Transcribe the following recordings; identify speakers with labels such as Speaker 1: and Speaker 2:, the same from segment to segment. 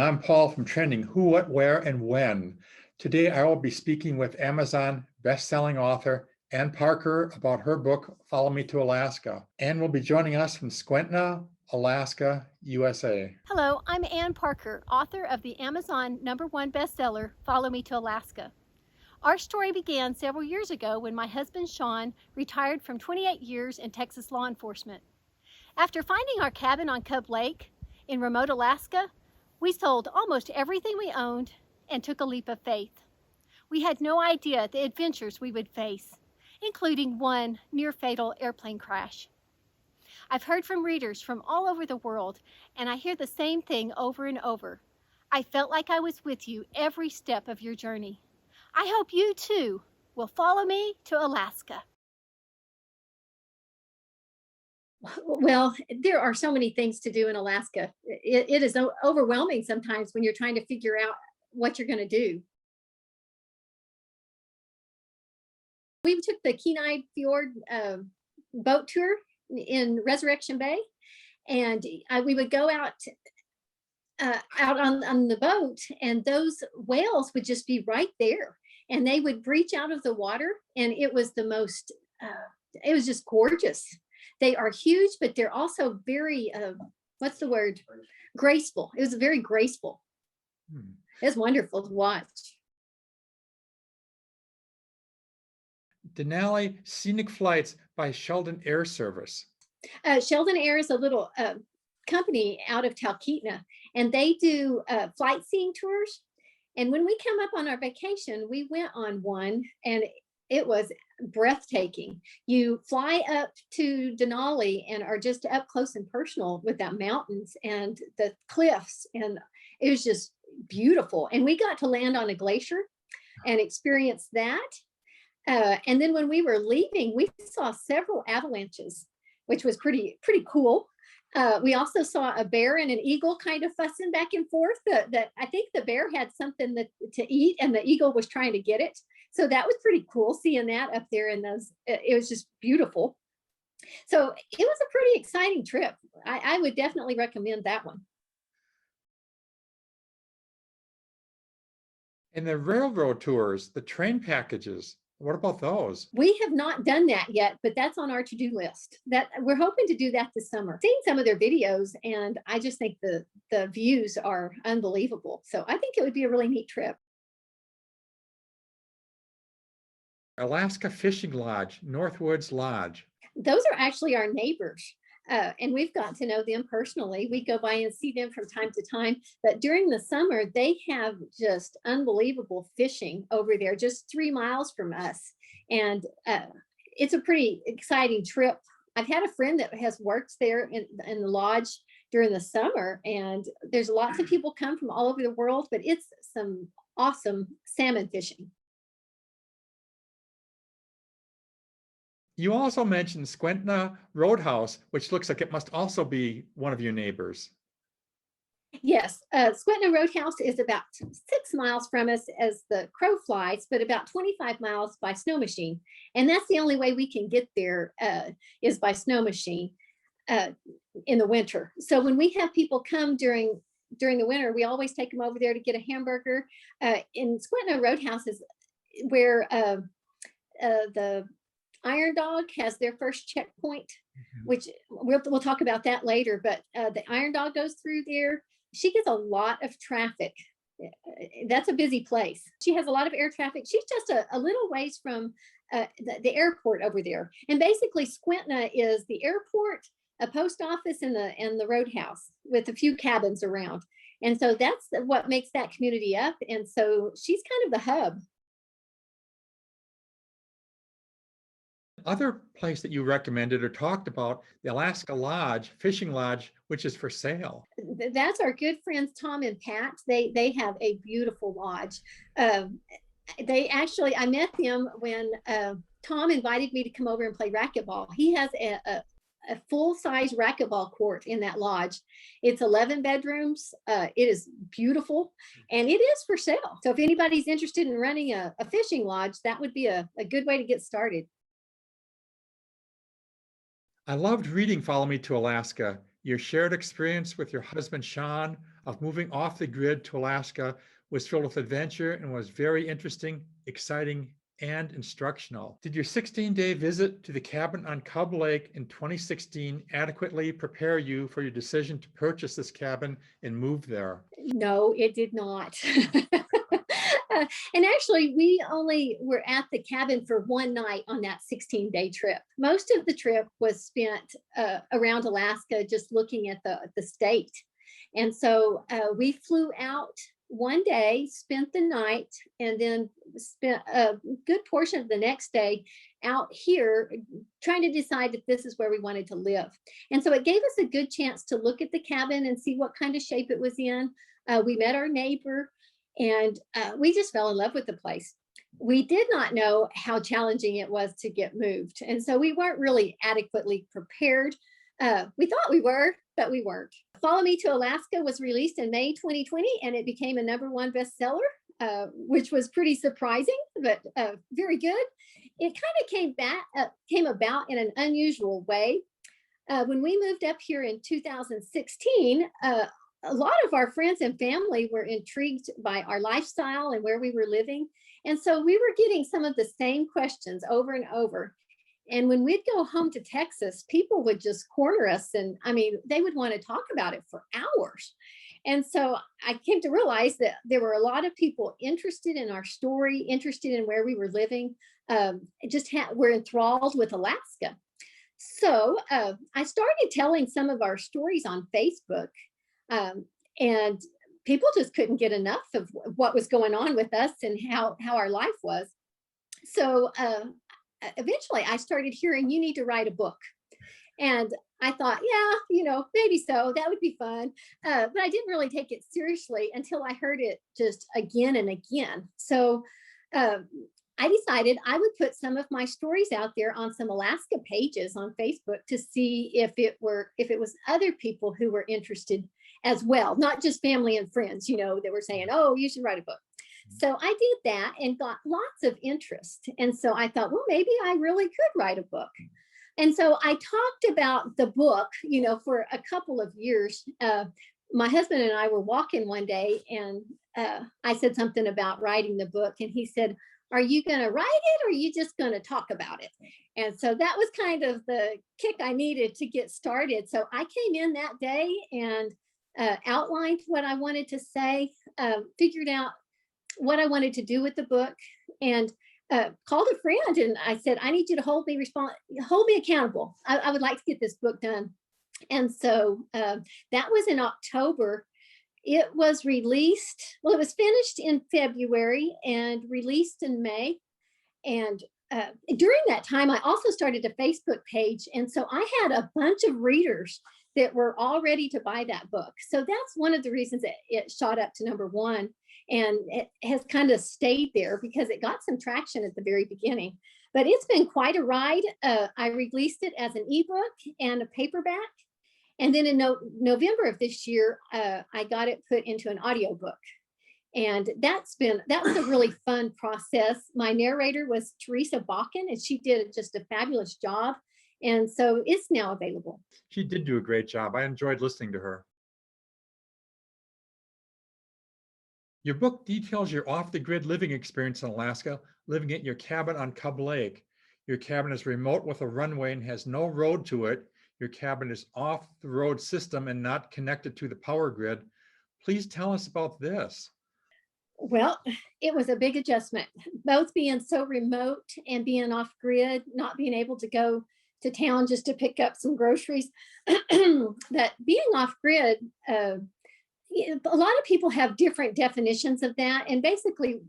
Speaker 1: I'm Paul from Trending Who, What, Where, and When. Today I will be speaking with Amazon best-selling author Ann Parker about her book, Follow Me to Alaska. Ann will be joining us from Skwentna, Alaska, USA.
Speaker 2: Hello, I'm Ann Parker, author of the Amazon #1 bestseller, Follow Me to Alaska. Our story began several years ago when my husband Sean retired from 28 years in Texas law enforcement. After finding our cabin on Cub Lake in remote Alaska, we sold almost everything we owned and took a leap of faith. We had no idea the adventures we would face, including one near-fatal airplane crash. I've heard from readers from all over the world, and I hear the same thing over and over. I felt like I was with you every step of your journey. I hope you too will follow me to Alaska.
Speaker 3: Well, there are so many things to do in Alaska. It is overwhelming sometimes when you're trying to figure out what you're going to do. We took the Kenai Fjord boat tour in Resurrection Bay, and we would go out on the boat, and those whales would just be right there, and they would breach out of the water, and it was the most, it was just gorgeous. They are huge, but they're also very, what's the word? Graceful. It was very graceful. It was wonderful to watch.
Speaker 1: Denali Scenic Flights by Sheldon Air Service.
Speaker 3: Sheldon Air is a little company out of Talkeetna, and they do flight-seeing tours. And when we come up on our vacation, we went on one, and it was breathtaking. You fly up to Denali and are just up close and personal with that mountains and the cliffs, and it was just beautiful. And we got to land on a glacier and experience that. And then when we were leaving, we saw several avalanches, which was pretty cool. We also saw a bear and an eagle kind of fussing back and forth. That I think the bear had something to eat, and the eagle was trying to get it. So that was pretty cool seeing that up there in those. It was just beautiful. So it was a pretty exciting trip. I would definitely recommend that one.
Speaker 1: And the railroad tours, the train packages, what about those?
Speaker 3: We have not done that yet, but that's on our to-do list. That we're hoping to do that this summer. Seen some of their videos, and I just think the views are unbelievable. So I think it would be a really neat trip.
Speaker 1: Alaska Fishing Lodge, Northwoods Lodge.
Speaker 3: Those are actually our neighbors. And we've got to know them personally. We go by and see them from time to time. But during the summer, they have just unbelievable fishing over there, just 3 miles from us. And it's a pretty exciting trip. I've had a friend that has worked there in the lodge during the summer, and there's lots of people come from all over the world, but it's some awesome salmon fishing.
Speaker 1: You also mentioned Skwentna Roadhouse, which looks like it must also be one of your neighbors.
Speaker 3: Yes, Skwentna Roadhouse is about 6 miles from us as the crow flies, but about 25 miles by snow machine. And that's the only way we can get there is by snow machine in the winter. So when we have people come during the winter, we always take them over there to get a hamburger. In Skwentna Roadhouse is where the Iron Dog has their first checkpoint, which we'll talk about that later, but the Iron Dog goes through there. She gets a lot of traffic. That's a busy place. She has a lot of air traffic. She's just a little ways from the airport over there. And basically Skwentna is the airport, a post office, and the roadhouse with a few cabins around. And so that's what makes that community up. And so she's kind of the hub.
Speaker 1: Other place that you recommended or talked about, the Alaska Lodge, Fishing Lodge, which is for sale.
Speaker 3: That's our good friends Tom and Pat. They have a beautiful lodge. I met them when Tom invited me to come over and play racquetball. He has a full-size racquetball court in that lodge. It's 11 bedrooms. It is beautiful, and it is for sale. So if anybody's interested in running a fishing lodge, that would be a good way to get started.
Speaker 1: I loved reading Follow Me to Alaska, your shared experience with your husband, Sean, of moving off the grid to Alaska was filled with adventure and was very interesting, exciting, and instructional. Did your 16-day visit to the cabin on Cub Lake in 2016 adequately prepare you for your decision to purchase this cabin and move there?
Speaker 3: No, it did not. And actually, we only were at the cabin for one night on that 16-day trip. Most of the trip was spent around Alaska, just looking at the state. And so we flew out one day, spent the night, and then spent a good portion of the next day out here trying to decide if this is where we wanted to live. And so it gave us a good chance to look at the cabin and see what kind of shape it was in. We met our neighbor, and we just fell in love with the place. We did not know how challenging it was to get moved. And so we weren't really adequately prepared. We thought we were, but we weren't. Follow Me to Alaska was released in May 2020, and it became a #1 bestseller, which was pretty surprising, but very good. It kind of came about in an unusual way. When we moved up here in 2016, a lot of our friends and family were intrigued by our lifestyle and where we were living. And so we were getting some of the same questions over and over. And when we'd go home to Texas, people would just corner us. And I mean, they would want to talk about it for hours. And so I came to realize that there were a lot of people interested in our story, interested in where we were living, were enthralled with Alaska. So I started telling some of our stories on Facebook, and people just couldn't get enough of what was going on with us and how our life was. So eventually I started hearing, you need to write a book. And I thought, yeah, maybe so, that would be fun. But I didn't really take it seriously until I heard it just again and again. So I decided I would put some of my stories out there on some Alaska pages on Facebook to see if it was other people who were interested as well, not just family and friends, that were saying, oh, you should write a book. So I did that and got lots of interest. And so I thought, well, maybe I really could write a book. And so I talked about the book, for a couple of years. My husband and I were walking one day, and I said something about writing the book. And he said, are you going to write it, or are you just going to talk about it? And so that was kind of the kick I needed to get started. So I came in that day and outlined what I wanted to say, figured out what I wanted to do with the book, and called a friend, and I said, I need you to hold me accountable. I would like to get this book done. And so that was in October. It was released, it was finished in February and released in May. And during that time, I also started a Facebook page. And so I had a bunch of readers that were all ready to buy that book. So that's one of the reasons that it shot up to #1. And it has kind of stayed there because it got some traction at the very beginning. But it's been quite a ride. I released it as an ebook and a paperback. And then in November of this year, I got it put into an audiobook. And that was a really fun process. My narrator was Teresa Bakken, and she did just a fabulous job. And so it's now available.
Speaker 1: She did do a great job. I enjoyed listening to her. Your book details your off-the-grid living experience in Alaska, living at your cabin on Cub Lake. Your cabin is remote with a runway and has no road to it. Your cabin is off the road system and not connected to the power grid. Please tell us about this.
Speaker 3: Well, it was a big adjustment, both being so remote and being off grid, not being able to go to town just to pick up some groceries. That being off grid, a lot of people have different definitions of that. And basically,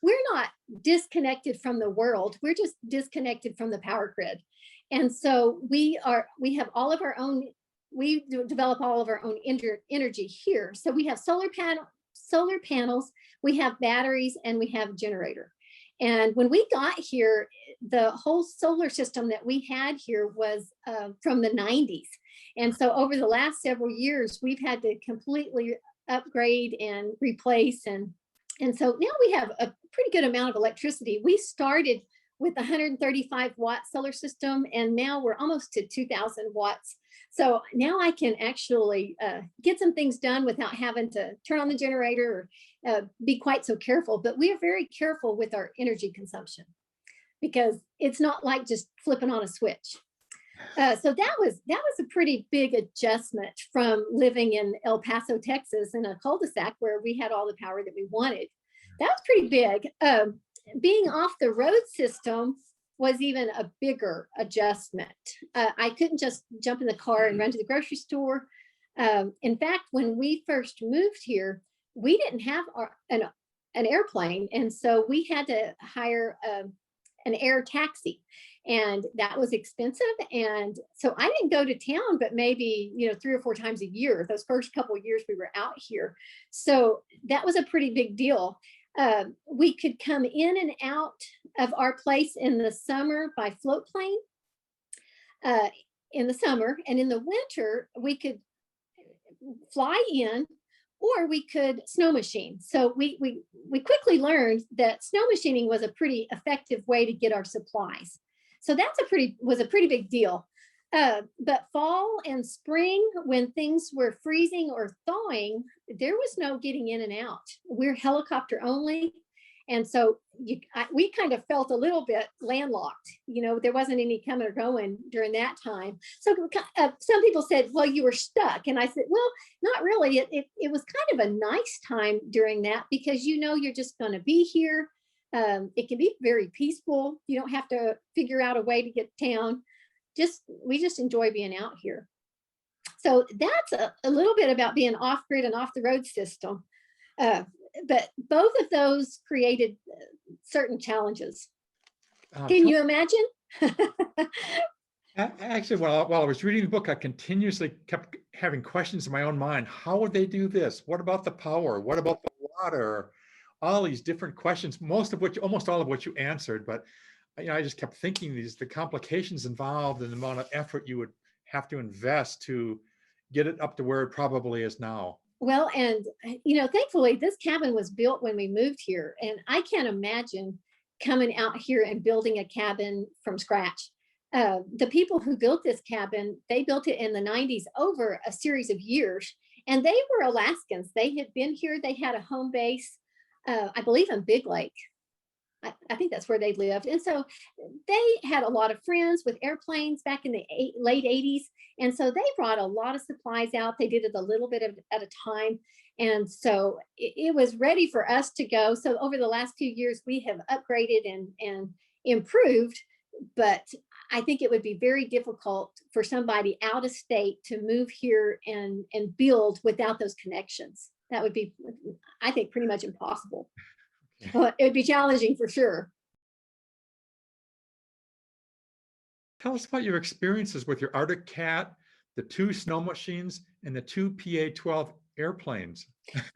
Speaker 3: we're not disconnected from the world. We're just disconnected from the power grid. And so we have all of our own, we develop all of our own energy here. So we have solar panels, we have batteries, and we have a generator. And when we got here, the whole solar system that we had here was from the 90s. And so over the last several years, we've had to completely upgrade and replace. And so now we have a pretty good amount of electricity. We started with 135 watt solar system. And now we're almost to 2000 watts. So now I can actually get some things done without having to turn on the generator or be quite so careful. But we are very careful with our energy consumption because it's not like just flipping on a switch. So that was a pretty big adjustment from living in El Paso, Texas, in a cul-de-sac where we had all the power that we wanted. That was pretty big. Being off the road system was even a bigger adjustment. I couldn't just jump in the car and run to the grocery store. In fact, when we first moved here, we didn't have an airplane, and so we had to hire an air taxi, and that was expensive. And so I didn't go to town, but maybe 3 or 4 times a year. Those first couple of years we were out here, so that was a pretty big deal. We could come in and out of our place in the summer by float plane in the summer, and in the winter we could fly in, or we could snow machine. So we quickly learned that snow machining was a pretty effective way to get our supplies. So was a pretty big deal. But fall and spring, when things were freezing or thawing, there was no getting in and out. We're helicopter only. And so we kind of felt a little bit landlocked. There wasn't any coming or going during that time. So some people said, well, you were stuck. And I said, well, not really. It was kind of a nice time during that because you're just going to be here. It can be very peaceful. You don't have to figure out a way to get to town. We just enjoy being out here. So that's a little bit about being off grid and off the road system. But both of those created certain challenges. Can you imagine?
Speaker 1: Actually, while I was reading the book, I continuously kept having questions in my own mind. How would they do this? What about the power? What about the water? All these different questions, almost all of which you answered. But I just kept thinking the complications involved and the amount of effort you would have to invest to get it up to where it probably is now.
Speaker 3: Well, and thankfully this cabin was built when we moved here, and I can't imagine coming out here and building a cabin from scratch. The people who built this cabin, they built it in the 90s over a series of years, and they were Alaskans. They had been here. They had a home base, I believe, in Big Lake. I think that's where they lived. And so they had a lot of friends with airplanes back in the late 80s. And so they brought a lot of supplies out. They did it a little bit at a time. And so it was ready for us to go. So over the last few years, we have upgraded and improved. But I think it would be very difficult for somebody out of state to move here and build without those connections. That would be, I think, pretty much impossible. Well, it would be challenging for sure.
Speaker 1: Tell us about your experiences with your Arctic cat, the 2 snow machines, and the 2 PA-12 airplanes.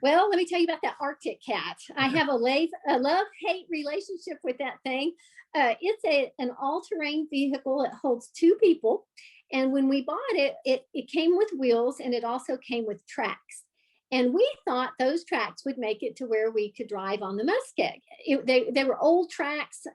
Speaker 3: Well, let me tell you about that Arctic cat. I have a love-hate relationship with that thing. It's an all-terrain vehicle. It holds 2 people. And when we bought it, it came with wheels, and it also came with tracks. And we thought those tracks would make it to where we could drive on the muskeg. They were old tracks.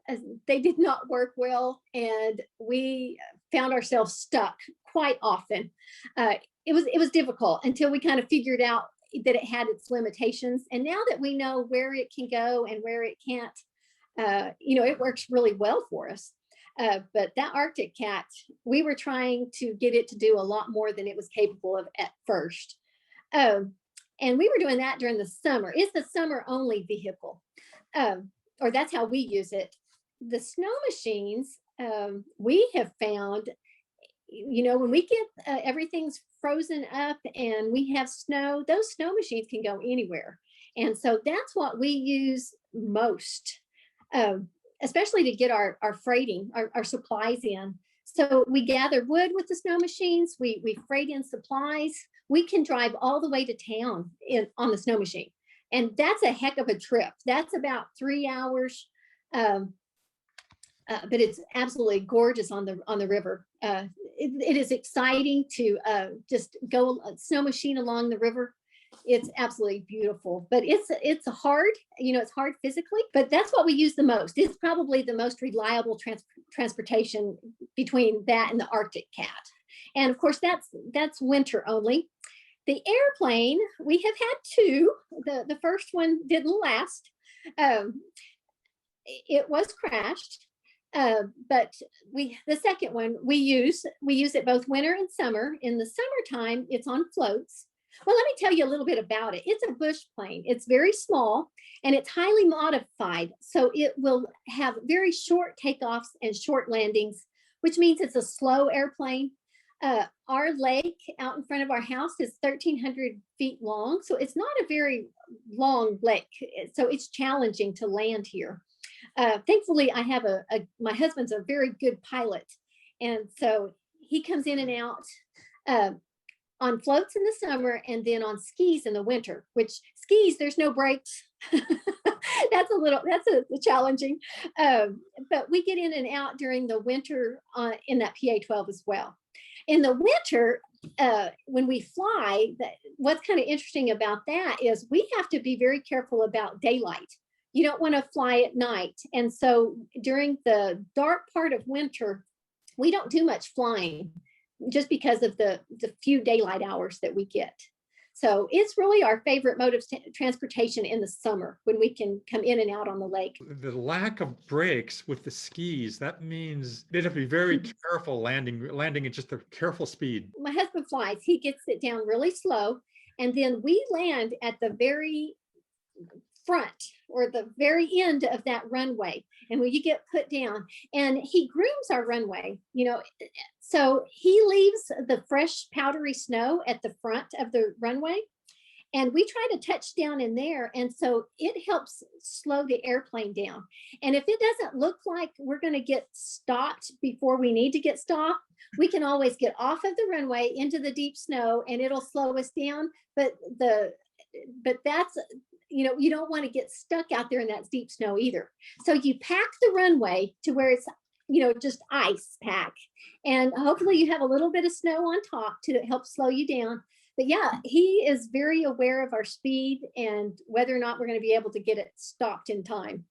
Speaker 3: They did not work well. And we found ourselves stuck quite often. It was difficult until we kind of figured out that it had its limitations. And now that we know where it can go and where it can't, it works really well for us. But that Arctic cat, we were trying to get it to do a lot more than it was capable of at first. And we were doing that during the summer. It's the summer only vehicle, or that's how we use it. The snow machines, we have found, when we get everything's frozen up and we have snow, those snow machines can go anywhere. And so that's what we use most, especially to get our freighting, our supplies in. So we gather wood with the snow machines, we freight in supplies. We can drive all the way to town on the snow machine. And that's a heck of a trip. That's about 3 hours. But it's absolutely gorgeous on the river. It is exciting to just go snow machine along the river. It's absolutely beautiful, but it's hard, it's hard physically, but that's what we use the most. It's probably the most reliable transportation between that and the Arctic cat. And of course, that's winter only. The airplane, we have had two. The first one didn't last. It was crashed. But the second one we use it both winter and summer. In the summertime, it's on floats. Well, let me tell you a little bit about it. It's a bush plane. It's very small and it's highly modified. So it will have very short takeoffs and short landings, which means it's a slow airplane. Our lake out in front of our house is 1,300 feet long. So it's not a very long lake. So it's challenging to land here. Thankfully, I have my husband's a very good pilot. And so he comes in and out on floats in the summer and then on skis in the winter, which skis, there's no brakes. That's a challenging. But we get in and out during the winter in that PA-12 as well. In the winter, when we fly, what's kind of interesting about that is we have to be very careful about daylight. You don't want to fly at night. And so during the dark part of winter, we don't do much flying just because of the few daylight hours that we get. So it's really our favorite mode of transportation in the summer when we can come in and out on the lake.
Speaker 1: The lack of brakes with the skis, that means they'd have to be very careful landing at just a careful speed.
Speaker 3: My husband flies, he gets it down really slow. And then we land at the very front or the very end of that runway. And when you get put down, and he grooms our runway, so he leaves the fresh powdery snow at the front of the runway. And we try to touch down in there. And so it helps slow the airplane down. And if it doesn't look like we're going to get stopped before we need to get stopped, we can always get off of the runway into the deep snow and it'll slow us down. But that's, you don't want to get stuck out there in that deep snow either. So you pack the runway to where it's, just ice pack. And hopefully you have a little bit of snow on top to help slow you down. But yeah, he is very aware of our speed and whether or not we're going to be able to get it stopped in time.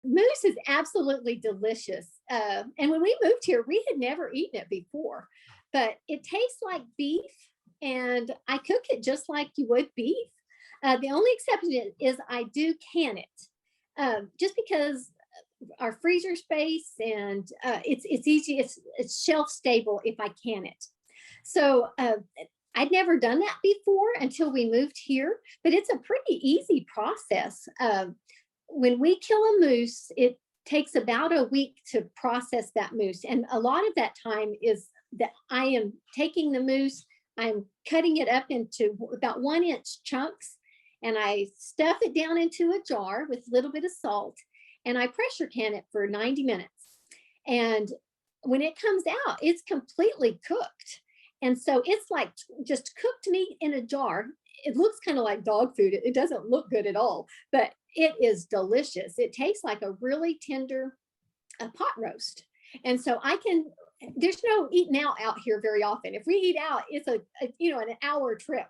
Speaker 3: Moose is absolutely delicious. And when we moved here, we had never eaten it before, but it tastes like beef. And I cook it just like you would beef. The only exception is I do can it, just because our freezer space and it's easy. It's shelf stable if I can it. So I'd never done that before until we moved here, but it's a pretty easy process. When we kill a moose, it takes about a week to process that moose. And a lot of that time is that I am taking the moose, I'm cutting it up into about 1-inch chunks, and I stuff it down into a jar with a little bit of salt, and I pressure can it for 90 minutes. And when it comes out, it's completely cooked. And so it's like just cooked meat in a jar. It looks kind of like dog food. It doesn't look good at all, but it is delicious. It tastes like a really tender pot roast. And so there's no eating out here very often. If we eat out, it's an hour trip.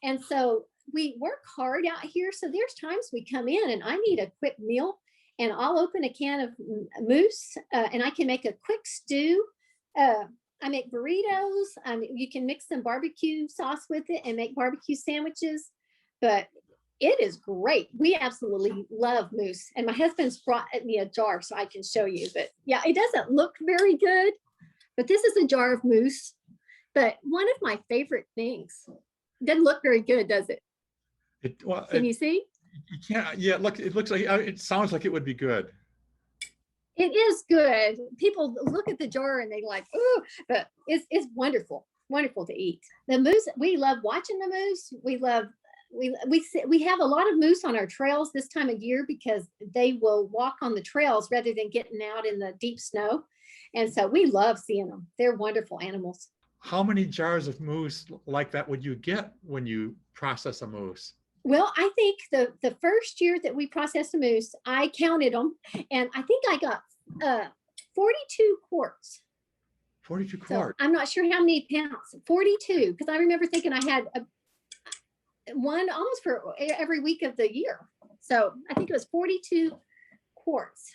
Speaker 3: And so we work hard out here. So there's times we come in and I need a quick meal and I'll open a can of moose and I can make a quick stew. I make burritos. You can mix some barbecue sauce with it and make barbecue sandwiches, but it is great. We absolutely love moose. And my husband's brought me a jar so I can show you, but yeah, it doesn't look very good, but this is a jar of moose, but one of my favorite things. Doesn't look very good, does it? Can you see?
Speaker 1: You can't. Yeah, look. It looks like. It sounds like it would be good.
Speaker 3: It is good. People look at the jar and they like, oh, but it's wonderful, wonderful to eat. The moose. We love watching the moose. We have a lot of moose on our trails this time of year because they will walk on the trails rather than getting out in the deep snow, and so we love seeing them. They're wonderful animals.
Speaker 1: How many jars of moose like that would you get when you process a moose?
Speaker 3: Well, I think the first year that we processed a moose, I counted them, and I think I got 42 quarts.
Speaker 1: 42
Speaker 3: So
Speaker 1: quarts.
Speaker 3: I'm not sure how many pounds, 42, because I remember thinking I had one almost for every week of the year. So I think it was 42 quarts.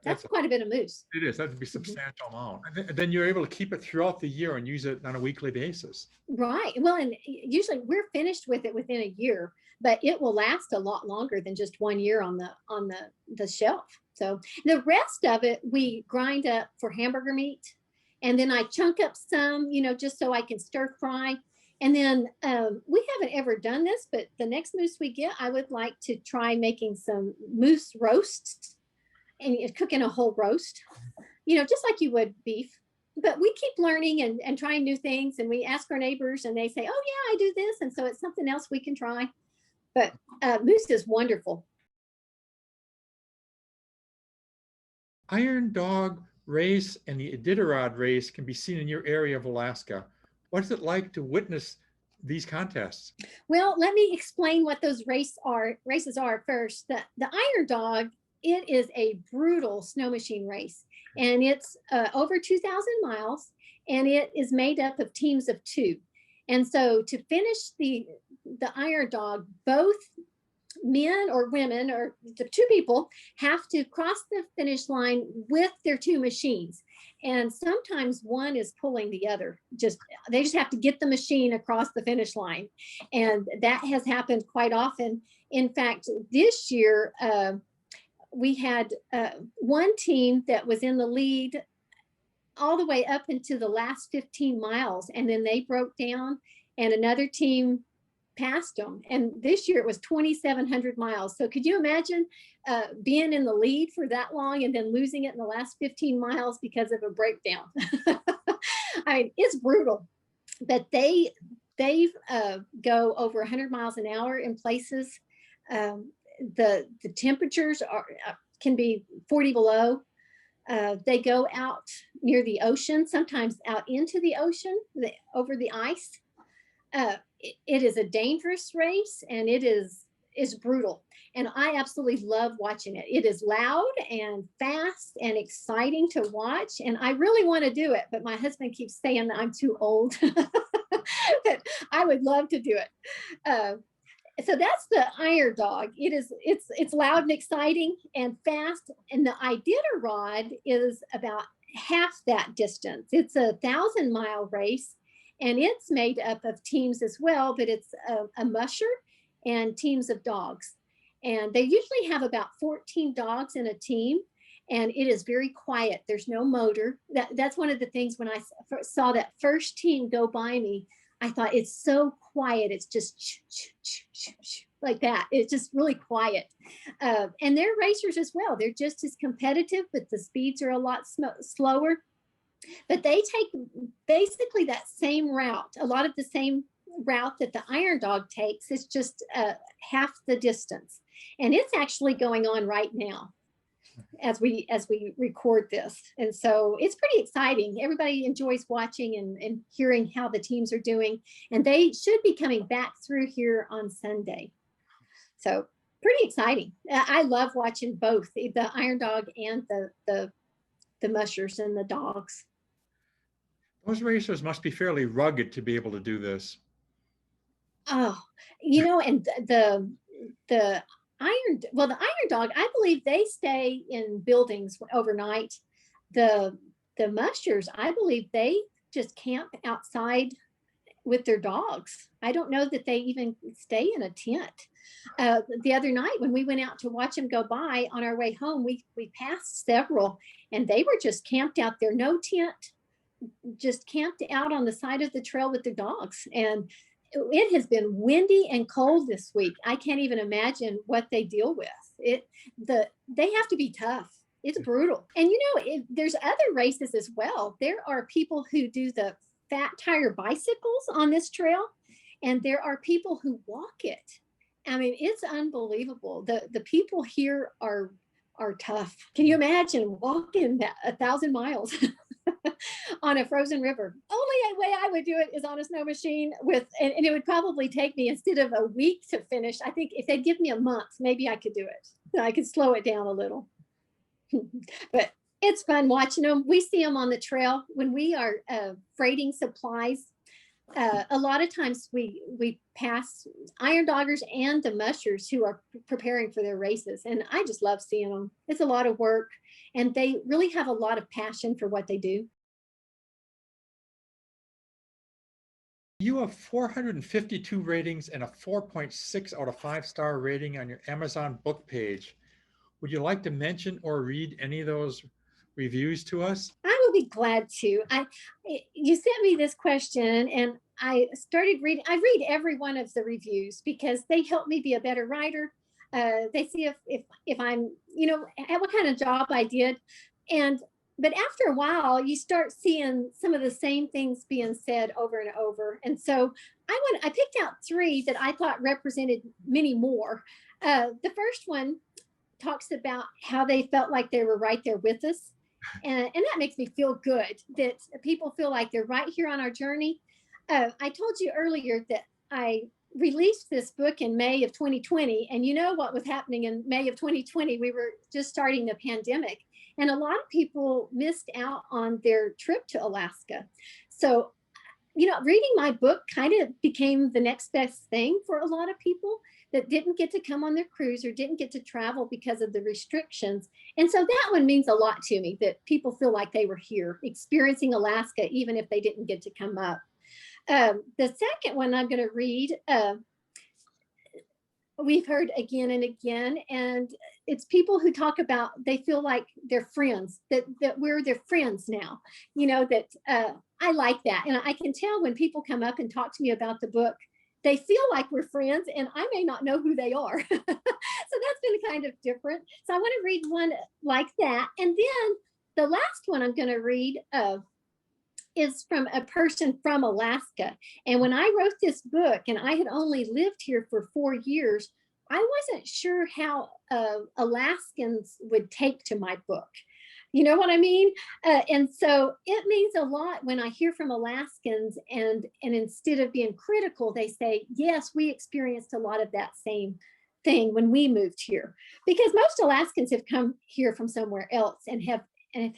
Speaker 3: That's quite a bit of moose.
Speaker 1: It is. That would be a substantial amount. And then you're able to keep it throughout the year and use it on a weekly basis.
Speaker 3: Right. Well, and usually we're finished with it within a year, but it will last a lot longer than just 1 year on the shelf. So the rest of it we grind up for hamburger meat, and then I chunk up some, just so I can stir fry. And then we haven't ever done this, but the next moose we get, I would like to try making some moose roasts and cooking a whole roast, just like you would beef. But we keep learning and trying new things, and we ask our neighbors and they say, oh yeah, I do this. And so it's something else we can try. But moose is wonderful.
Speaker 1: Iron Dog race and the Iditarod race can be seen in your area of Alaska. What's it like to witness these contests?
Speaker 3: Well, let me explain what those races are first. The Iron Dog, it is a brutal snow machine race, and it's over 2,000 miles, and it is made up of teams of 2. And so to finish the Iron Dog, both men or women or the 2 people have to cross the finish line with their 2 machines. And sometimes one is pulling the other. They just have to get the machine across the finish line. And that has happened quite often. In fact, this year, we had one team that was in the lead all the way up into the last 15 miles, and then they broke down, and another team passed them. And this year it was 2,700 miles. So could you imagine being in the lead for that long and then losing it in the last 15 miles because of a breakdown? I mean, it's brutal. But they go over 100 miles an hour in places. The temperatures can be 40 below. They go out near the ocean, sometimes out into the ocean, over the ice. It is a dangerous race, and it is brutal. And I absolutely love watching it. It is loud and fast and exciting to watch. And I really want to do it, but my husband keeps saying that I'm too old. But I would love to do it. So that's the Iron Dog. It's loud and exciting and fast. And the Iditarod is about half that distance. It's a 1,000-mile race, and it's made up of teams as well, but it's a musher and teams of dogs. And they usually have about 14 dogs in a team, and it is very quiet. There's no motor. That's one of the things when I saw that first team go by me, I thought, it's so quiet. It's just like that. It's just really quiet. And they're racers as well. They're just as competitive, but the speeds are a lot slower. But they take basically that same route, a lot of the same route that the Iron Dog takes. It's just half the distance. And it's actually going on right now as we record this. And so it's pretty exciting. Everybody enjoys watching and hearing how the teams are doing. And they should be coming back through here on Sunday. So pretty exciting. I love watching both the Iron Dog and the mushers and the dogs.
Speaker 1: Those racers must be fairly rugged to be able to do this.
Speaker 3: Oh, and the Iron Dog, I believe they stay in buildings overnight. The mushers, I believe they just camp outside with their dogs. I don't know that they even stay in a tent. The other night when we went out to watch them go by on our way home, we passed several, and they were just camped out there, no tent, just camped out on the side of the trail with their dogs. And it has been windy and cold this week. I can't even imagine what they deal with. They have to be tough. It's brutal. And there's other races as well. There are people who do the fat tire bicycles on this trail, and there are people who walk it. I mean, it's unbelievable. The people here are tough. Can you imagine walking 1,000 miles on a frozen river? Only way I would do it is on a snow machine and it would probably take me, instead of a week to finish, I think if they'd give me a month, maybe I could do it. I could slow it down a little. But It's fun watching them. We see them on the trail when we are freighting supplies. A lot of times we pass iron doggers and the mushers who are preparing for their races, and I just love seeing them. It's a lot of work, and they really have a lot of passion for what they do.
Speaker 1: You have 452 ratings and a 4.6 out of 5-star rating on your Amazon book page. Would you like to mention or read any of those reviews to us?
Speaker 3: I will be glad to. You sent me this question, and I started reading. I read every one of the reviews because they help me be a better writer. They see if I'm, what kind of job I did, but after a while, you start seeing some of the same things being said over and over. And so I picked out 3 that I thought represented many more. The first one talks about how they felt like they were right there with us. And that makes me feel good that people feel like they're right here on our journey. I told you earlier that I released this book in May of 2020. And you know what was happening in May of 2020? We were just starting the pandemic. And a lot of people missed out on their trip to Alaska. So, reading my book kind of became the next best thing for a lot of people that didn't get to come on their cruise or didn't get to travel because of the restrictions. And so that one means a lot to me, that people feel like they were here experiencing Alaska, even if they didn't get to come up. The second one I'm going to read, we've heard again and again, and it's people who talk about they feel like they're friends, that we're their friends now, that I like that. And I can tell when people come up and talk to me about the book, they feel like we're friends, and I may not know who they are. So that's been kind of different. So I want to read one like that. And then the last one I'm going to read is from a person from Alaska. And when I wrote this book, and I had only lived here for 4 years, I wasn't sure how Alaskans would take to my book. You know what I mean? And so it means a lot when I hear from Alaskans, and instead of being critical, they say, yes, we experienced a lot of that same thing when we moved here. Because most Alaskans have come here from somewhere else and have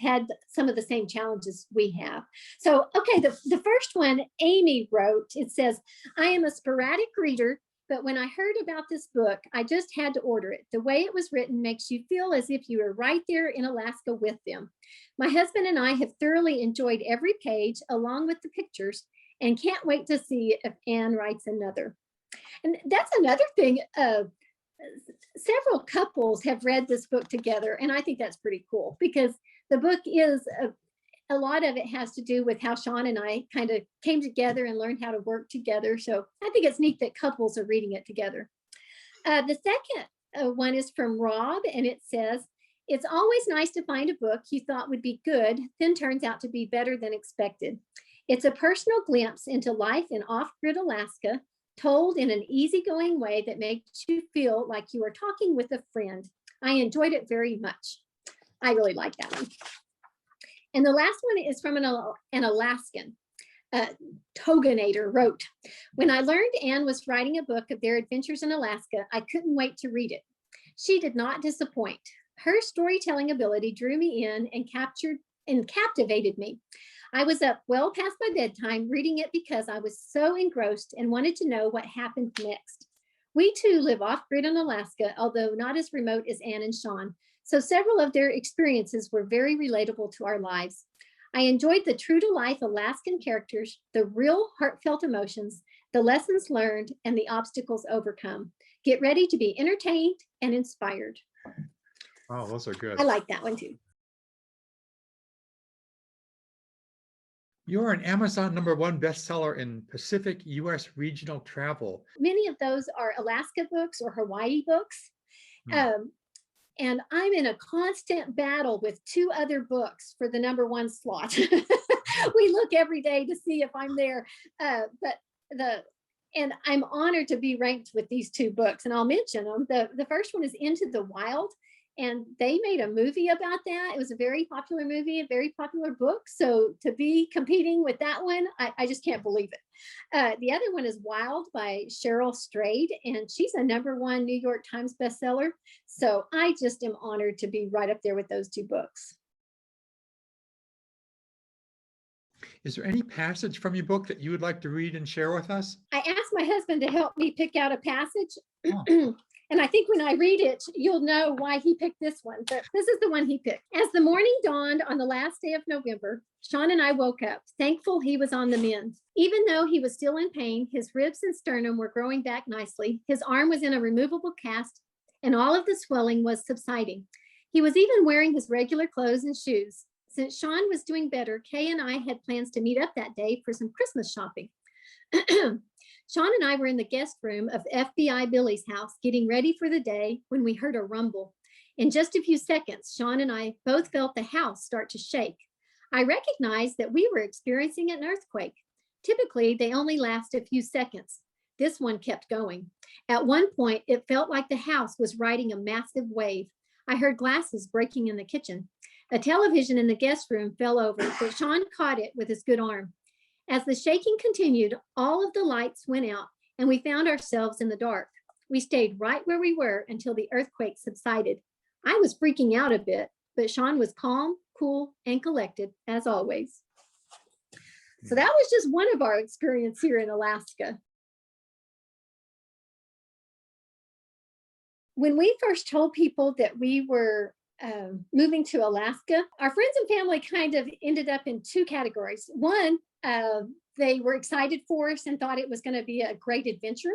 Speaker 3: had some of the same challenges we have. So, okay, the first one Amy wrote, it says, I am a sporadic reader, but when I heard about this book, I just had to order it. The way it was written makes you feel as if you were right there in Alaska with them. My husband and I have thoroughly enjoyed every page along with the pictures, and can't wait to see if Anne writes another. And that's another thing. Several couples have read this book together, and I think that's pretty cool because the book is a lot of it has to do with how Sean and I kind of came together and learned how to work together. So I think it's neat that couples are reading it together. The second one is from Rob, and it says, it's always nice to find a book you thought would be good, then turns out to be better than expected. It's a personal glimpse into life in off-grid Alaska, told in an easygoing way that makes you feel like you are talking with a friend. I enjoyed it very much. I really like that one. And the last one is from an Alaskan. Toganator wrote, when I learned Anne was writing a book of their adventures in Alaska, I couldn't wait to read it. She did not disappoint. Her storytelling ability drew me in and captivated me. I was up well past my bedtime reading it because I was so engrossed and wanted to know what happened next. We too live off-grid in Alaska, although not as remote as Anne and Sean, so several of their experiences were very relatable to our lives. I enjoyed the true-to-life Alaskan characters, the real heartfelt emotions, the lessons learned, and the obstacles overcome. Get ready to be entertained and inspired.
Speaker 1: Wow, those are good.
Speaker 3: I like that one too.
Speaker 1: You're an Amazon #1 bestseller in Pacific U.S. regional travel.
Speaker 3: Many of those are Alaska books or Hawaii books. And I'm in a constant battle with 2 other books for the #1 slot. We look every day to see if I'm there. And I'm honored to be ranked with these 2 books, and I'll mention them. The first one is Into the Wild, and they made a movie about that. It was a very popular movie, a very popular book. So to be competing with that one, I just can't believe it. The other one is Wild by Cheryl Strayed, and she's a #1 New York Times bestseller. So I just am honored to be right up there with those 2 books.
Speaker 1: Is there any passage from your book that you would like to read and share with us?
Speaker 3: I asked my husband to help me pick out a passage.
Speaker 1: Oh.
Speaker 3: And I think when I read it, you'll know why he picked this one, but this is the one he picked. As the morning dawned on the last day of November, Sean and I woke up, thankful he was on the mend. Even though he was still in pain, his ribs and sternum were growing back nicely. His arm was in a removable cast, and all of the swelling was subsiding. He was even wearing his regular clothes and shoes. Since Sean was doing better, Kay and I had plans to meet up that day for some Christmas shopping. Sean and I were in the guest room of FBI Billy's house getting ready for the day when we heard a rumble. In just a few seconds, Sean and I both felt the house start to shake. I recognized that we were experiencing an earthquake. Typically, they only last a few seconds. This one kept going. At one point, it felt like the house was riding a massive wave. I heard glasses breaking in the kitchen. A television in the guest room fell over, but Sean caught it with his good arm. As the shaking continued, all of the lights went out and we found ourselves in the dark. We stayed right where we were until the earthquake subsided. I was freaking out a bit, but Sean was calm, cool, and collected as always. So that was just one of our experience here in Alaska. When we first told people that we were moving to Alaska, our friends and family kind of ended up in two categories. One, they were excited for us and thought it was going to be a great adventure.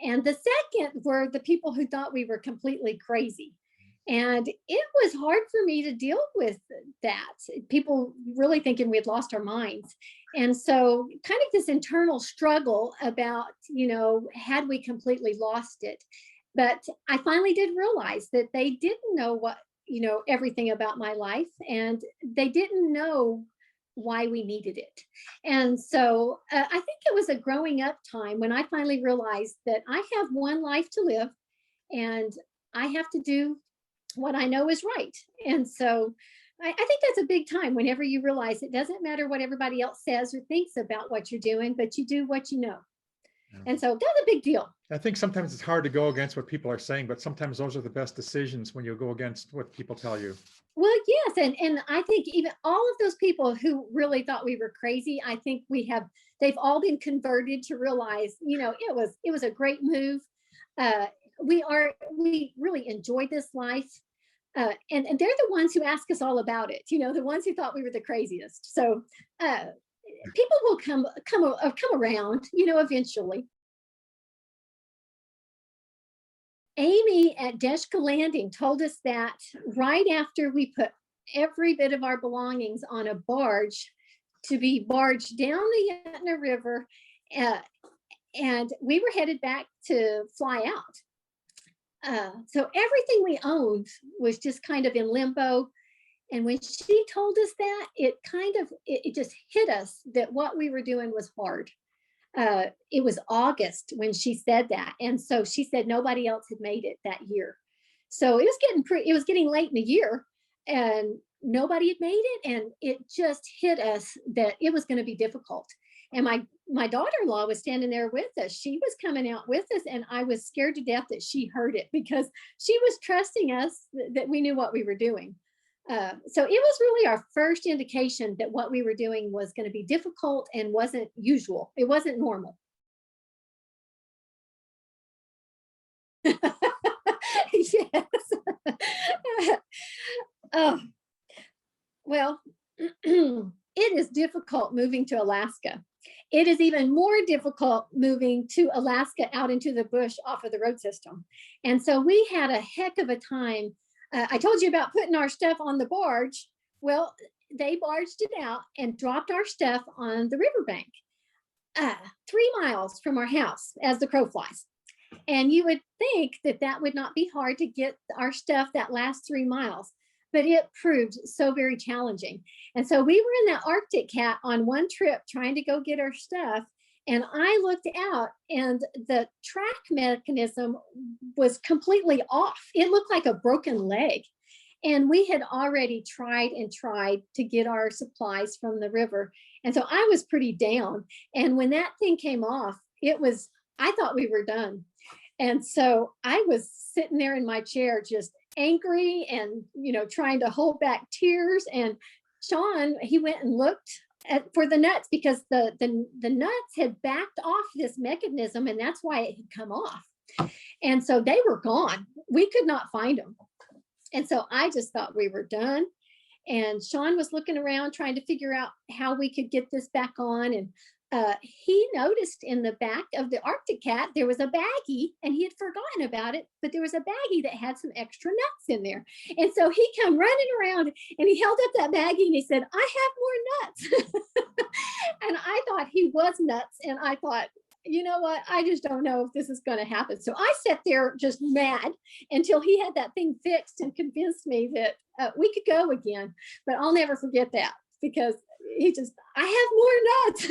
Speaker 3: And the second were the people who thought we were completely crazy. And it was hard for me to deal with that. People really thinking we had lost our minds. And so kind of this internal struggle about, had we completely lost it? But I finally did realize that they didn't know everything about my life, and they didn't know why we needed it. And so I think it was a growing up time when I finally realized that I have one life to live and I have to do what I know is right. And so I think that's a big time whenever you realize it doesn't matter what everybody else says or thinks about what you're doing, but you do what you know. Yeah. And so that's a big deal.
Speaker 1: I think sometimes it's hard to go against what people are saying, but sometimes those are the best decisions when you go against what people tell you.
Speaker 3: Well, yes. And I think even all of those people who really thought we were crazy, I think they've all been converted to realize, it was a great move. We really enjoy this life. And they're the ones who ask us all about it, the ones who thought we were the craziest. So people will come around, eventually. Amy at Deshka Landing told us that right after we put every bit of our belongings on a barge to be barged down the Yetna River, and we were headed back to fly out. So everything we owned was just kind of in limbo. And when she told us that, it just hit us that what we were doing was hard. It was August when she said that. And so she said nobody else had made it that year. So it was getting late in the year and nobody had made it. And it just hit us that it was going to be difficult. And my daughter-in-law was standing there with us. She was coming out with us, and I was scared to death that she heard it because she was trusting us that we knew what we were doing. So it was really our first indication that what we were doing was going to be difficult and wasn't usual. It wasn't normal. Yes. Well, it is difficult moving to Alaska. It is even more difficult moving to Alaska out into the bush off of the road system. And so we had a heck of a time. I told you about putting our stuff on the barge. Well, they barged it out and dropped our stuff on the riverbank, 3 miles from our house as the crow flies. And you would think that would not be hard to get our stuff that last 3 miles, but it proved so very challenging. And so we were in that Arctic Cat on one trip trying to go get our stuff. And I looked out and the track mechanism was completely off. It looked like a broken leg. And we had already tried to get our supplies from the river. And so I was pretty down. And when that thing came off, I thought we were done. And so I was sitting there in my chair, just angry and, trying to hold back tears. And Sean, he went and looked for the nuts, because the nuts had backed off this mechanism, and that's why it had come off. And so they were gone. We could not find them. And so I just thought we were done. And Sean was looking around trying to figure out how we could get this back on. And he noticed in the back of the Arctic Cat, there was a baggie, and he had forgotten about it, but there was a baggie that had some extra nuts in there. And so he came running around and he held up that baggie and he said, "I have more nuts." And I thought he was nuts. And I thought, you know what? I just don't know if this is going to happen. So I sat there just mad until he had that thing fixed and convinced me that we could go again. But I'll never forget that, because he just, I have more nuts.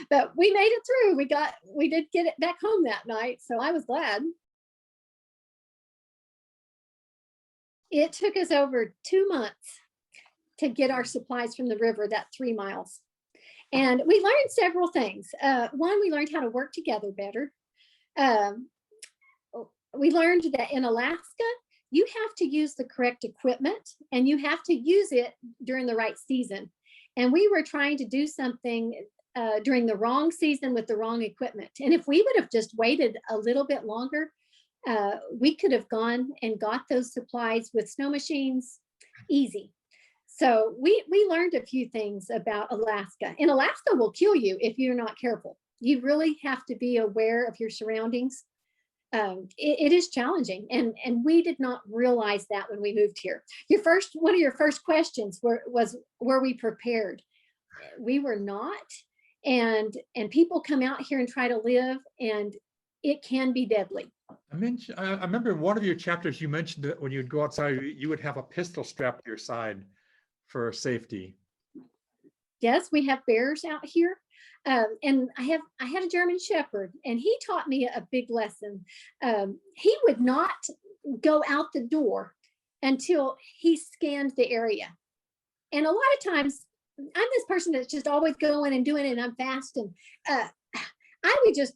Speaker 3: But we made it through. We did get it back home that night. So I was glad. It took us over 2 months to get our supplies from the river, that 3 miles. And we learned several things. One, we learned how to work together better. We learned that in Alaska, you have to use the correct equipment, and you have to use it during the right season. And we were trying to do something during the wrong season with the wrong equipment. And if we would have just waited a little bit longer, we could have gone and got those supplies with snow machines easy. So we learned a few things about Alaska. And Alaska will kill you if you're not careful. You really have to be aware of your surroundings. It is challenging, and we did not realize that when we moved here. One of your first questions was, were we prepared? We were not, and people come out here and try to live, and it can be deadly.
Speaker 1: I remember in one of your chapters you mentioned that when you'd go outside, you would have a pistol strapped to your side for safety.
Speaker 3: Yes, we have bears out here. And I had a German Shepherd, and he taught me a big lesson. He would not go out the door until he scanned the area. And a lot of times I'm this person that's just always going and doing it, and I'm fast. And I would just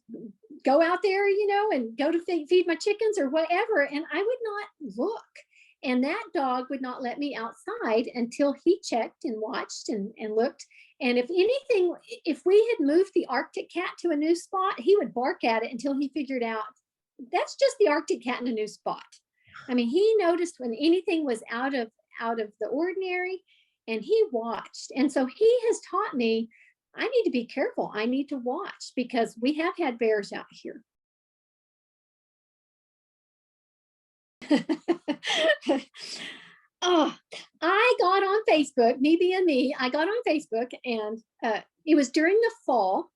Speaker 3: go out there, and go to feed my chickens or whatever. And I would not look. And that dog would not let me outside until he checked and watched and looked. And if anything, if we had moved the Arctic Cat to a new spot, he would bark at it until he figured out that's just the Arctic Cat in a new spot. I mean, he noticed when anything was out of the ordinary, and he watched. And so he has taught me, I need to be careful. I need to watch, because we have had bears out here. Oh, I got on Facebook, me being me, I got on Facebook, and it was during the fall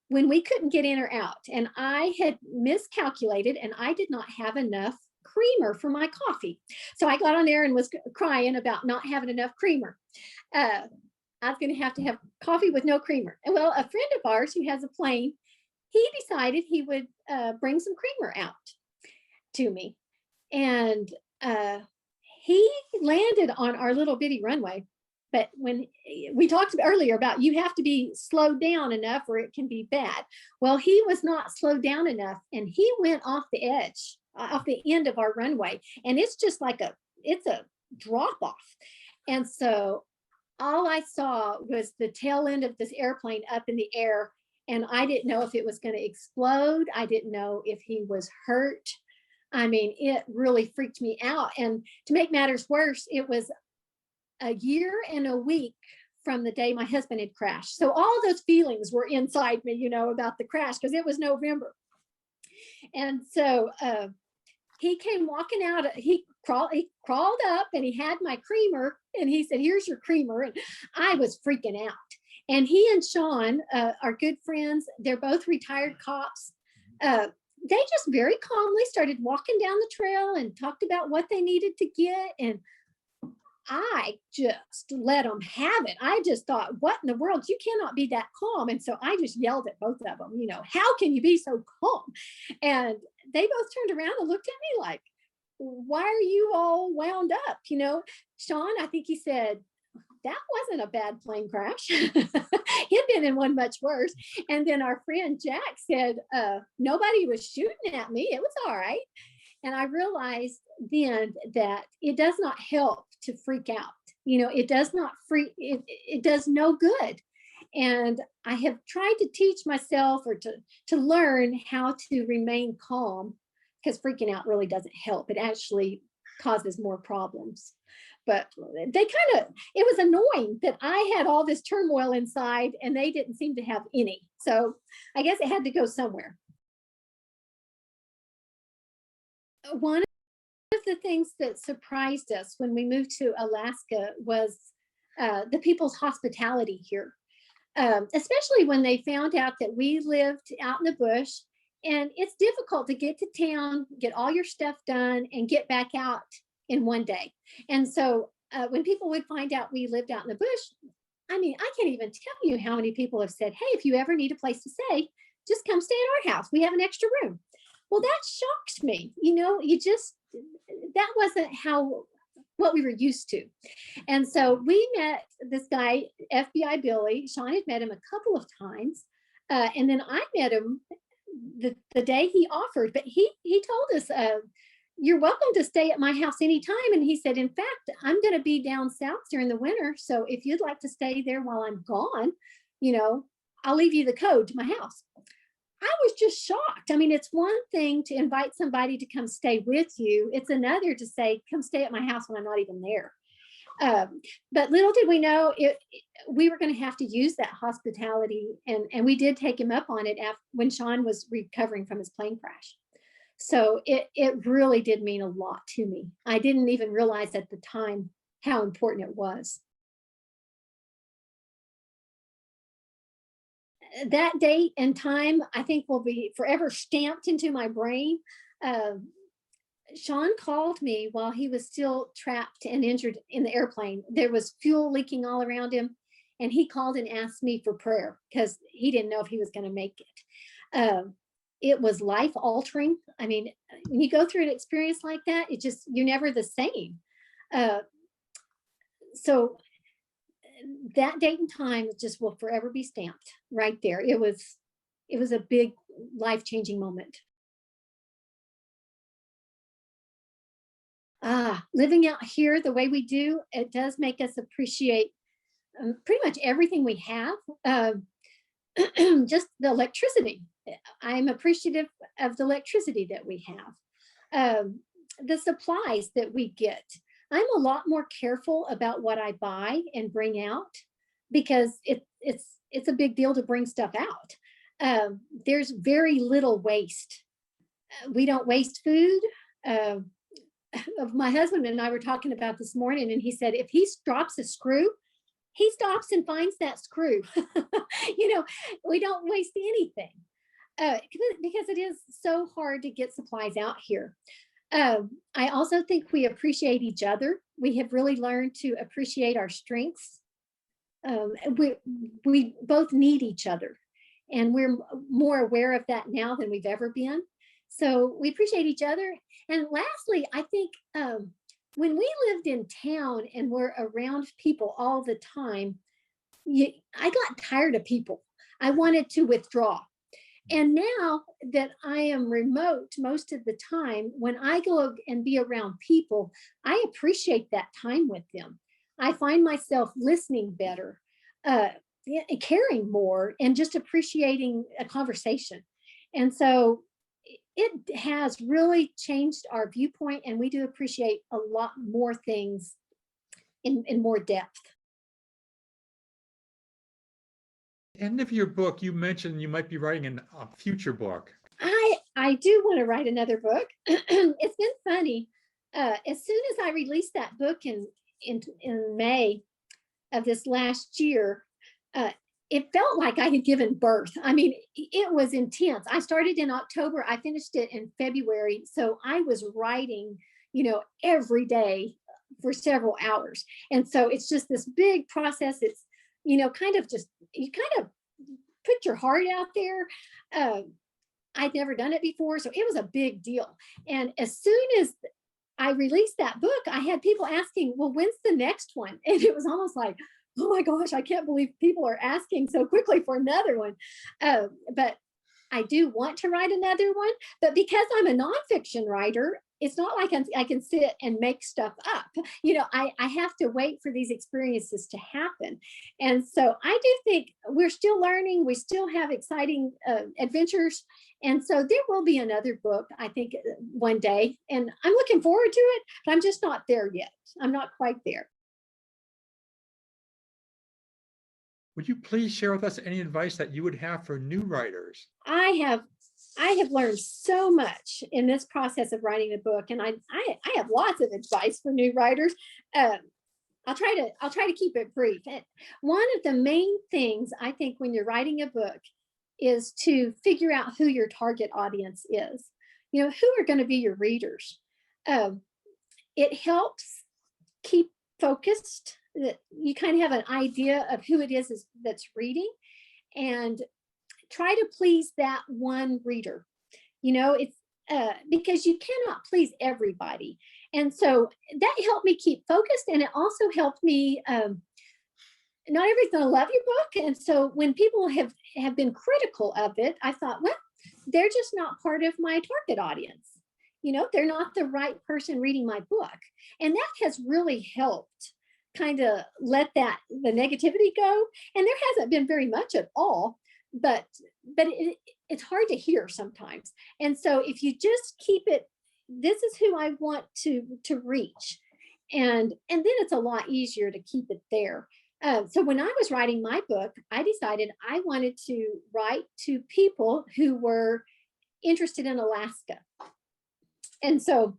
Speaker 3: when we couldn't get in or out. And I had miscalculated, and I did not have enough creamer for my coffee. So I got on there and was crying about not having enough creamer. I was going to have coffee with no creamer. And well, a friend of ours who has a plane, he decided he would bring some creamer out to me. And he landed on our little bitty runway. But when we talked earlier about you have to be slowed down enough or it can be bad. Well, he was not slowed down enough, and he went off the edge, off the end of our runway. And it's just like it's a drop off. And so all I saw was the tail end of this airplane up in the air. And I didn't know if it was going to explode. I didn't know if he was hurt. I mean, it really freaked me out. And to make matters worse, it was a year and a week from the day my husband had crashed. So all those feelings were inside me, about the crash, because it was November. And so he came walking out, he crawled up, and he had my creamer, and he said, "Here's your creamer." And I was freaking out. And he and Sean are good friends. They're both retired cops. They just very calmly started walking down the trail and talked about what they needed to get. And I just let them have it. I just thought, what in the world? You cannot be that calm. And so I just yelled at both of them, how can you be so calm? And they both turned around and looked at me like, why are you all wound up? Sean, I think he said, that wasn't a bad plane crash. He'd been in one much worse. And then our friend Jack said, nobody was shooting at me. It was all right. And I realized then that it does not help to freak out. It does not it does no good. And I have tried to teach myself or to learn how to remain calm, because freaking out really doesn't help. It actually causes more problems. But it was annoying that I had all this turmoil inside and they didn't seem to have any. So I guess it had to go somewhere. One of the things that surprised us when we moved to Alaska was the people's hospitality here, especially when they found out that we lived out in the bush, and it's difficult to get to town, get all your stuff done, and get back out in one day. And so when people would find out we lived out in the bush, I mean, I can't even tell you how many people have said, hey, if you ever need a place to stay, just come stay at our house. We have an extra room. Well, that shocked me. That wasn't what we were used to. And so we met this guy, FBI Billy. Sean had met him a couple of times. And then I met him the day he offered, but he told us, you're welcome to stay at my house anytime. And he said, in fact, I'm going to be down south during the winter. So if you'd like to stay there while I'm gone, I'll leave you the code to my house. I was just shocked. I mean, it's one thing to invite somebody to come stay with you. It's another to say, come stay at my house when I'm not even there. But little did we know we were going to have to use that hospitality. And we did take him up on it when Sean was recovering from his plane crash. So it really did mean a lot to me. I didn't even realize at the time how important it was. That date and time, I think, will be forever stamped into my brain. Sean called me while he was still trapped and injured in the airplane. There was fuel leaking all around him, and he called and asked me for prayer because he didn't know if he was going to make it. It was life altering. I mean, when you go through an experience like that, you're never the same. So that date and time just will forever be stamped right there. It was a big life-changing moment. Living out here the way we do, it does make us appreciate pretty much everything we have. Just the electricity. I'm appreciative of the electricity that we have. The supplies that we get. I'm a lot more careful about what I buy and bring out because it's a big deal to bring stuff out. There's very little waste. We don't waste food. My husband and I were talking about this morning, and he said if he drops a screw, he stops and finds that screw. We don't waste anything because it is so hard to get supplies out here. I also think we appreciate each other. We have really learned to appreciate our strengths. We both need each other, and we're more aware of that now than we've ever been. So we appreciate each other. And lastly, I think when we lived in town and were around people all the time, I got tired of people. I wanted to withdraw. And now that I am remote most of the time, when I go and be around people, I appreciate that time with them. I find myself listening better, caring more, and just appreciating a conversation. And so it has really changed our viewpoint, and we do appreciate a lot more things in more depth.
Speaker 1: End of your book, you mentioned you might be writing a future book.
Speaker 3: I do want to write another book. It's been funny. As soon as I released that book in May of this last year, it felt like I had given birth. I mean, it was intense. I started in October. I finished it in February. So I was writing, every day for several hours. And so it's just this big process. It's, you kind of put your heart out there. I'd never done it before, so it was a big deal. And as soon as I released that book, I had people asking, well, when's the next one? And it was almost like, oh my gosh, I can't believe people are asking so quickly for another one. But I do want to write another one, but because I'm a nonfiction writer, it's not like I can sit and make stuff up. You know, I have to wait for these experiences to happen. And so I do think we're still learning. We still have exciting adventures. And so there will be another book, I think, one day. And I'm looking forward to it, but I'm just not there yet. I'm not quite there.
Speaker 1: Would you please share with us any advice that you would have for new writers?
Speaker 3: I have learned so much in this process of writing a book, and I have lots of advice for new writers. I'll try to keep it brief. One of the main things I think when you're writing a book is to figure out who your target audience is. You know, who are going to be your readers. It helps keep focused, that you kind of have an idea of who it is that's reading, and try to please that one reader. You know, it's because you cannot please everybody. And so that helped me keep focused. And it also helped me, not everybody's gonna love your book. And so when people have been critical of it, I thought, well, they're just not part of my target audience. You know, they're not the right person reading my book. And that has really helped kind of let the negativity go. And there hasn't been very much at all, but it's hard to hear sometimes. And so if you just keep it, this is who I want to reach, and then it's a lot easier to keep it there. So when I was writing my book, I decided I wanted to write to people who were interested in Alaska. And so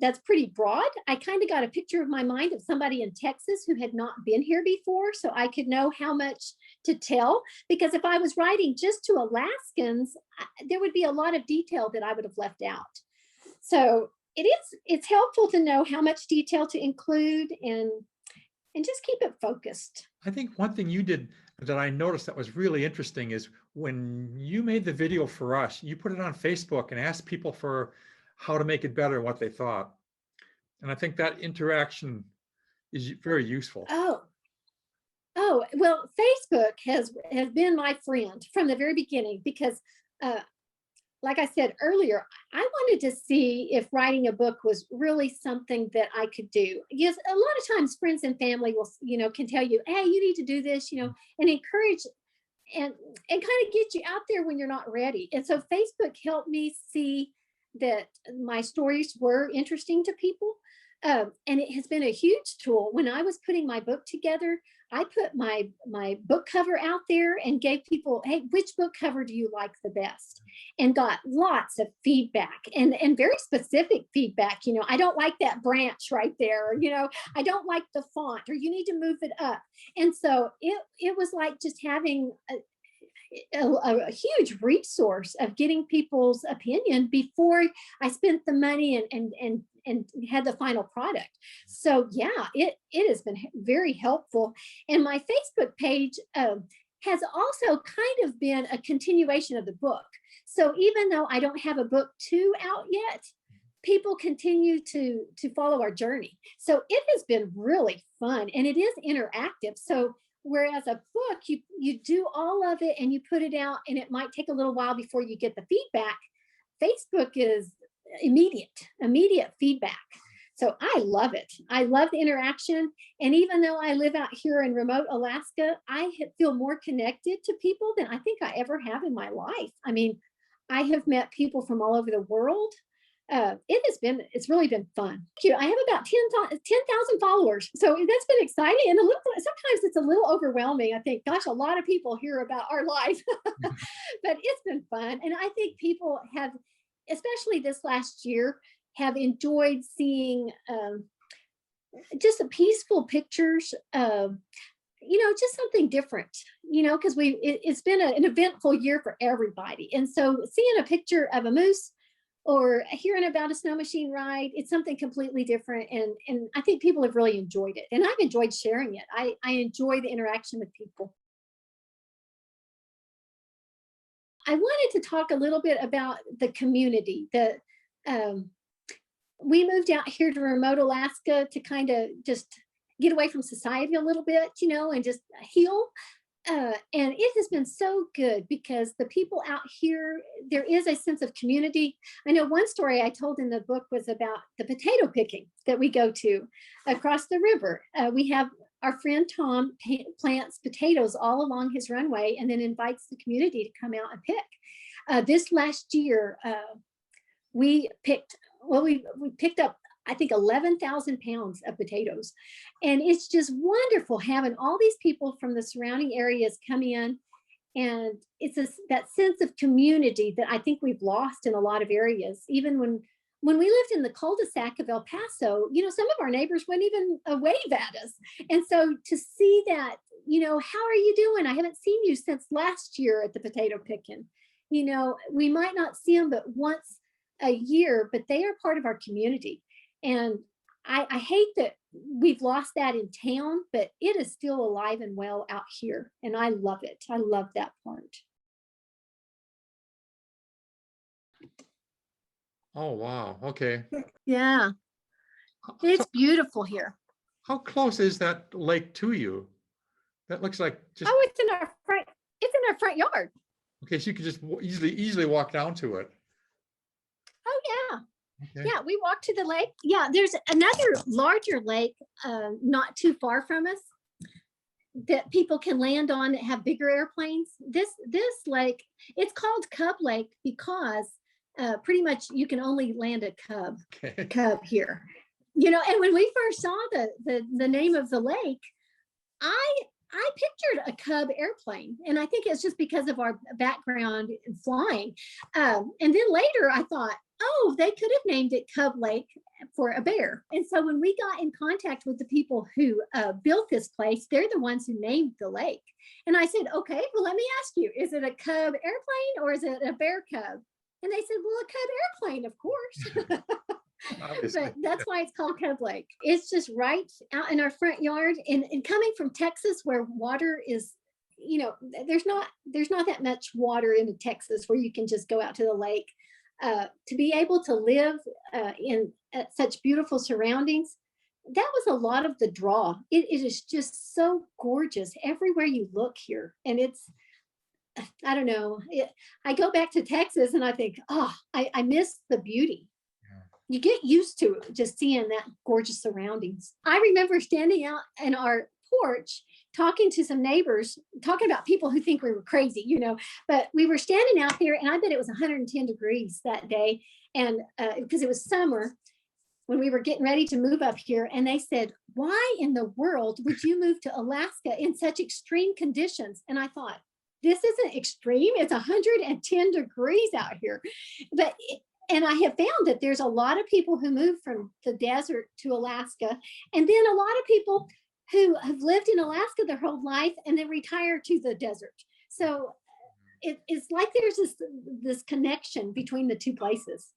Speaker 3: that's pretty broad. I kind of got a picture of my mind of somebody in Texas who had not been here before, so I could know how much to tell. Because if I was writing just to Alaskans, there would be a lot of detail that I would have left out. So it's helpful to know how much detail to include and just keep it focused.
Speaker 1: I think one thing you did that I noticed that was really interesting is when you made the video for us, you put it on Facebook and asked people for how to make it better and what they thought. And I think that interaction is very useful.
Speaker 3: Oh, well, Facebook has been my friend from the very beginning, because like I said earlier, I wanted to see if writing a book was really something that I could do. Yes, a lot of times friends and family will, can tell you, hey, you need to do this, and encourage and kind of get you out there when you're not ready. And so Facebook helped me see that my stories were interesting to people. And it has been a huge tool. When I was putting my book together, I put my book cover out there and gave people, hey, which book cover do you like the best? And got lots of feedback and very specific feedback. I don't like that branch right there. Or, I don't like the font, or you need to move it up. And so it was like just having a huge resource of getting people's opinion before I spent the money and had the final product. So yeah, it has been very helpful. And my Facebook page has also kind of been a continuation of the book. So even though I don't have a book 2 out yet, people continue to follow our journey. So it has been really fun, and it is interactive. So whereas a book, you do all of it and you put it out, and it might take a little while before you get the feedback. Facebook is immediate feedback. So I love it. I love the interaction. And even though I live out here in remote Alaska, I feel more connected to people than I think I ever have in my life. I mean, I have met people from all over the world. It's really been fun. I have about 10,000 followers. So that's been exciting. And sometimes it's a little overwhelming. I think, gosh, a lot of people hear about our life, but it's been fun. And I think people have, especially this last year, have enjoyed seeing just the peaceful pictures of, just something different, because it's been an eventful year for everybody. And so seeing a picture of a moose or hearing about a snow machine ride, it's something completely different. And I think people have really enjoyed it. And I've enjoyed sharing it. I enjoy the interaction with people. I wanted to talk a little bit about the community. We moved out here to remote Alaska to kind of just get away from society a little bit, and just heal. And it has been so good because the people out here, there is a sense of community. I know one story I told in the book was about the potato picking that we go to across the river. We have our friend Tom plants potatoes all along his runway and then invites the community to come out and pick. This last year, we picked up, I think, 11,000 pounds of potatoes. And it's just wonderful having all these people from the surrounding areas come in. And it's that sense of community that I think we've lost in a lot of areas. Even when we lived in the cul-de-sac of El Paso, some of our neighbors wouldn't even wave at us. And so to see that, how are you doing? I haven't seen you since last year at the potato picking. We might not see them but once a year, but they are part of our community. And I hate that we've lost that in town, but it is still alive and well out here. And I love it. I love that part.
Speaker 1: Oh, wow. Okay.
Speaker 3: Yeah, it's beautiful here.
Speaker 1: How close is that lake to you? That looks like just.
Speaker 3: Oh, it's in our front yard.
Speaker 1: Okay, so you could just easily walk down to it.
Speaker 3: Oh, yeah.
Speaker 1: Okay.
Speaker 3: Yeah, we walked to the lake. Yeah, there's another larger lake not too far from us that people can land on that have bigger airplanes. This lake, it's called Cub Lake because pretty much you can only land a cub here. And when we first saw the name of the lake, I pictured a Cub airplane, and I think it's just because of our background in flying. And then later I thought, oh, they could have named it Cub Lake for a bear. And so when we got in contact with the people who built this place, they're the ones who named the lake. And I said, okay, well, let me ask you, is it a Cub airplane or is it a bear cub? And they said, well, a Cub airplane, of course. But that's why it's called Cub Lake. It's just right out in our front yard. And coming from Texas, where water is, there's not that much water in Texas where you can just go out to the lake. To be able to live in such beautiful surroundings, that was a lot of the draw. It is just so gorgeous everywhere you look here. And it's, I don't know, I go back to Texas and I think, oh, I miss the beauty. You get used to it, just seeing that gorgeous surroundings. I remember standing out in our porch talking to some neighbors, talking about people who think we were crazy, but we were standing out there and I bet it was 110 degrees that day. And because it was summer when we were getting ready to move up here, and they said, why in the world would you move to Alaska in such extreme conditions? And I thought, this isn't extreme. It's 110 degrees out here. And I have found that there's a lot of people who move from the desert to Alaska, and then a lot of people who have lived in Alaska their whole life and then retire to the desert. So it's like there's this connection between the two places.